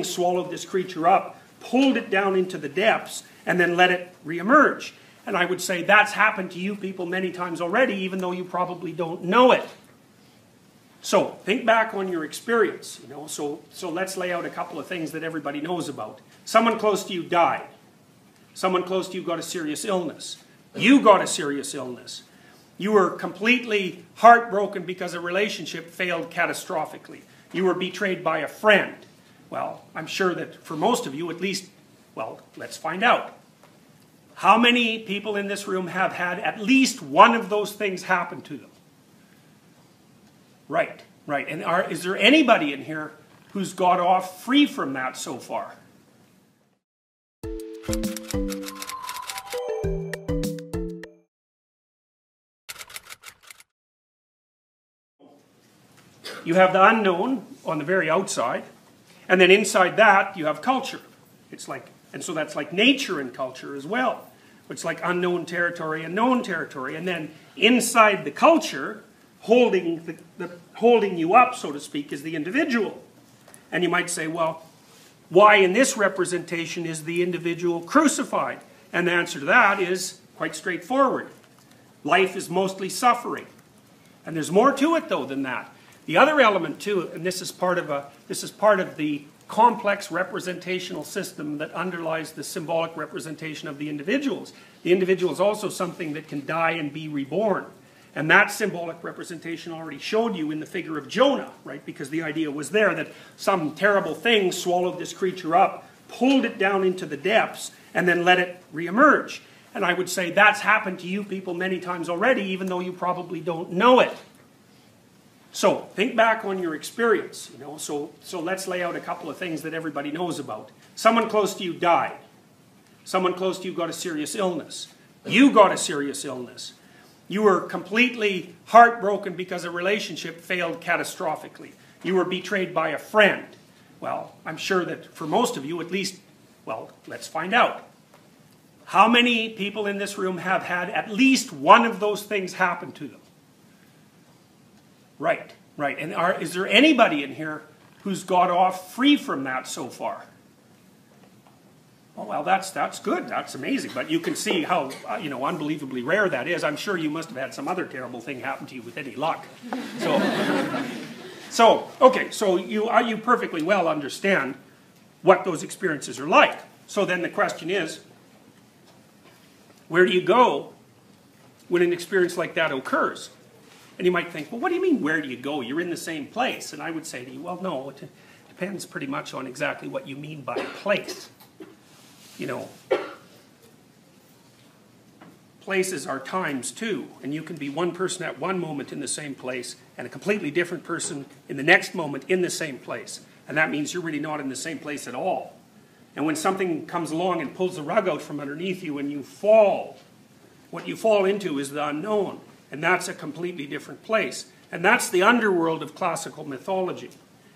swallowed this creature up, pulled it down into the depths, and then let it reemerge. And I would say that's happened to you people many times already, even though you probably don't know it. So think back on your experience. So let's lay out a couple of things that everybody knows about. Someone close to you died. Someone close to you got a serious illness. You got a serious illness. You were completely heartbroken because a relationship failed catastrophically. You were betrayed by a friend. Well, I'm sure that for most of you, at least, well, let's find out. How many people in this room have had at least one of those things happen to them? Right. And is there anybody in here who's got off free from that so far? You have the unknown on the very outside, and then inside that you have culture. And so that's like nature and culture as well. It's like unknown territory and known territory. And then inside the culture, holding you up, so to speak, is the individual. And you might say, well, why in this representation is the individual crucified? And the answer to that is quite straightforward. Life is mostly suffering. And there's more to it, though, than that. The other element, too, and this is part of the complex representational system that underlies the symbolic representation of the individuals. The individual is also something that can die and be reborn. And that symbolic representation already showed you in the figure of Jonah, right? Because the idea was there that some terrible thing swallowed this creature up, pulled it down into the depths, and then let it reemerge. And I would say that's happened to you people many times already, even though you probably don't know it. So think back on your experience. So let's lay out a couple of things that everybody knows about. Someone close to you died. Someone close to you got a serious illness. You got a serious illness. You were completely heartbroken because a relationship failed catastrophically. You were betrayed by a friend. Well, I'm sure that for most of you, at least, well, let's find out. How many people in this room have had at least one of those things happen to them? Right. And is there anybody in here who's got off free from that so far? Oh, well, that's good. That's amazing. But you can see how unbelievably rare that is. I'm sure you must have had some other terrible thing happen to you with any luck. So you perfectly well understand what those experiences are like. So then the question is, where do you go when an experience like that occurs? And you might think, well, what do you mean, where do you go? You're in the same place. And I would say to you, well, no, it depends pretty much on exactly what you mean by place. Places are times too. And you can be one person at one moment in the same place and a completely different person in the next moment in the same place. And that means you're really not in the same place at all. And when something comes along and pulls the rug out from underneath you and you fall, what you fall into is the unknown. And that's a completely different place. And that's the underworld of classical mythology.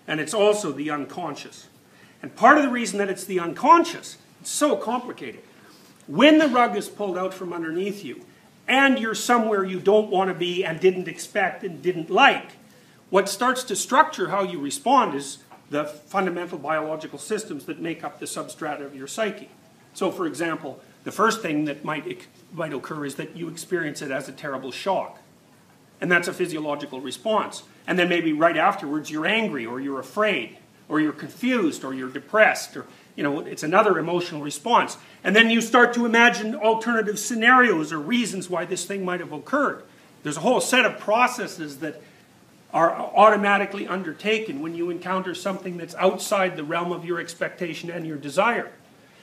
And it's also the unconscious. And part of the reason that it's the unconscious, it's so complicated. When the rug is pulled out from underneath you, and you're somewhere you don't want to be and didn't expect and didn't like, what starts to structure how you respond is the fundamental biological systems that make up the substrata of your psyche. So, for example, the first thing that might occur is that you experience it as a terrible shock. And that's a physiological response. And then maybe right afterwards you're angry, or you're afraid, or you're confused, or you're depressed, or it's another emotional response. And then you start to imagine alternative scenarios or reasons why this thing might have occurred. There's a whole set of processes that are automatically undertaken when you encounter something that's outside the realm of your expectation and your desire.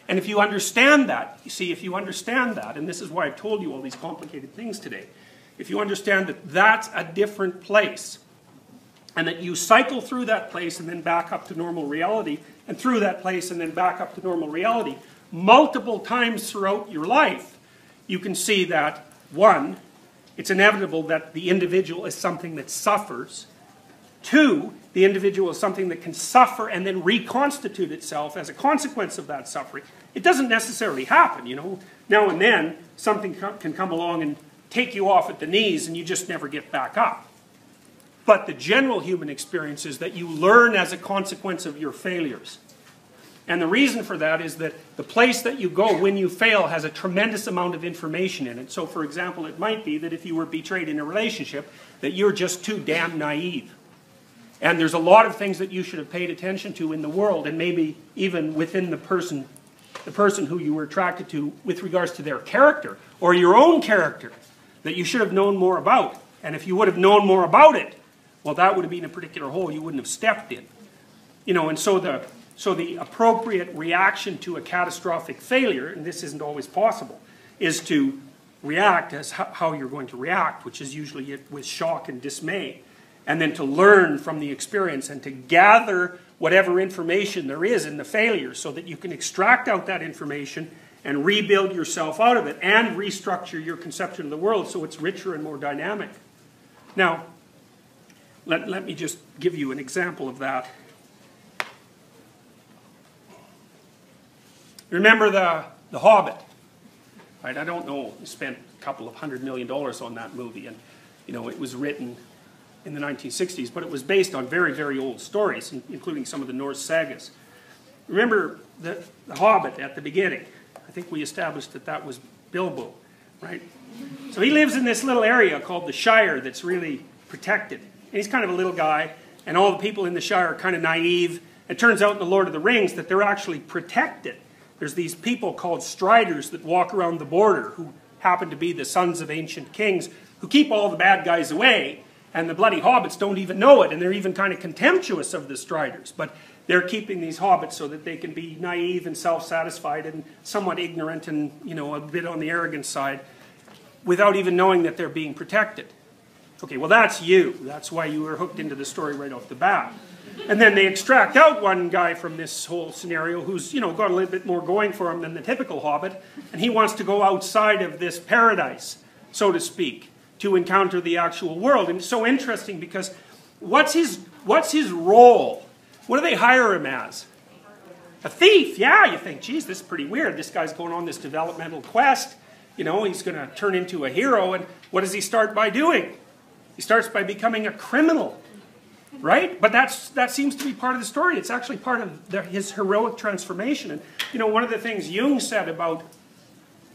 And if you understand that, and this is why I've told you all these complicated things today, if you understand that that's a different place, and that you cycle through that place and then back up to normal reality, and through that place and then back up to normal reality, multiple times throughout your life, you can see that, one, it's inevitable that the individual is something that suffers. Two, the individual is something that can suffer and then reconstitute itself as a consequence of that suffering. It doesn't necessarily happen, Now and then, something can come along and take you off at the knees and you just never get back up. But the general human experience is that you learn as a consequence of your failures. And the reason for that is that the place that you go when you fail has a tremendous amount of information in it. So, for example, it might be that if you were betrayed in a relationship, that you're just too damn naive. And there's a lot of things that you should have paid attention to in the world, and maybe even within the person who you were attracted to with regards to their character, or your own character, that you should have known more about. And if you would have known more about it, well, that would have been a particular hole you wouldn't have stepped in. And so the appropriate reaction to a catastrophic failure, and this isn't always possible, is to react as how you're going to react, which is usually with shock and dismay. And then to learn from the experience and to gather whatever information there is in the failure so that you can extract out that information and rebuild yourself out of it and restructure your conception of the world so it's richer and more dynamic. Now, let me just give you an example of that. Remember the Hobbit, right? I don't know, we spent a couple of $100 million on that movie, and it was written in the 1960s, but it was based on very, very old stories, including some of the Norse sagas. Remember the Hobbit at the beginning. I think we established that was Bilbo, right? So he lives in this little area called the Shire that's really protected. And he's kind of a little guy, and all the people in the Shire are kind of naive. It turns out in The Lord of the Rings that they're actually protected. There's these people called Striders that walk around the border who happen to be the sons of ancient kings who keep all the bad guys away. And the bloody hobbits don't even know it, and they're even kind of contemptuous of the Striders. But they're keeping these hobbits so that they can be naive and self-satisfied and somewhat ignorant and, a bit on the arrogant side without even knowing that they're being protected. Okay, well that's you. That's why you were hooked into the story right off the bat. And then they extract out one guy from this whole scenario who's, got a little bit more going for him than the typical hobbit, and he wants to go outside of this paradise, so to speak, to encounter the actual world. And it's so interesting because what's his role? What do they hire him as? A thief. Yeah, you think, geez, this is pretty weird. This guy's going on this developmental quest. He's going to turn into a hero. And what does he start by doing? He starts by becoming a criminal. Right? But that seems to be part of the story. It's actually part of his heroic transformation. And, one of the things Jung said about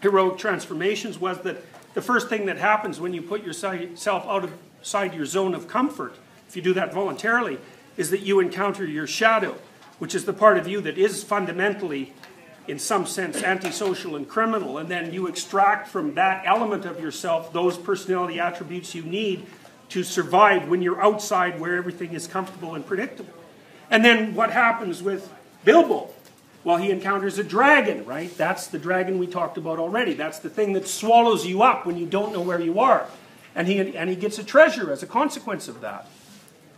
heroic transformations was that the first thing that happens when you put yourself outside your zone of comfort, if you do that voluntarily, is that you encounter your shadow, which is the part of you that is fundamentally, in some sense, antisocial and criminal. And then you extract from that element of yourself those personality attributes you need to survive when you're outside where everything is comfortable and predictable. And then what happens with Bilbo? Well, he encounters a dragon, right? That's the dragon we talked about already. That's the thing that swallows you up when you don't know where you are. And he gets a treasure as a consequence of that.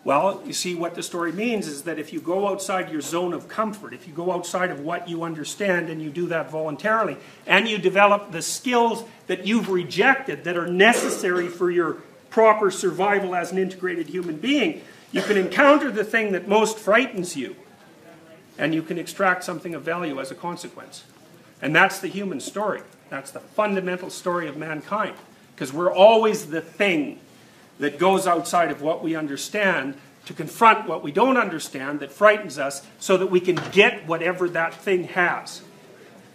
Well, you see, what the story means is that if you go outside your zone of comfort, if you go outside of what you understand and you do that voluntarily, and you develop the skills that you've rejected that are necessary for your proper survival as an integrated human being, you can encounter the thing that most frightens you, and you can extract something of value as a consequence. And that's the human story. That's the fundamental story of mankind. Because we're always the thing that goes outside of what we understand to confront what we don't understand that frightens us so that we can get whatever that thing has.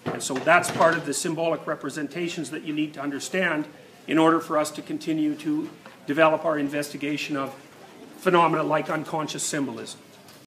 And so that's part of the symbolic representations that you need to understand in order for us to continue to develop our investigation of phenomena like unconscious symbolism.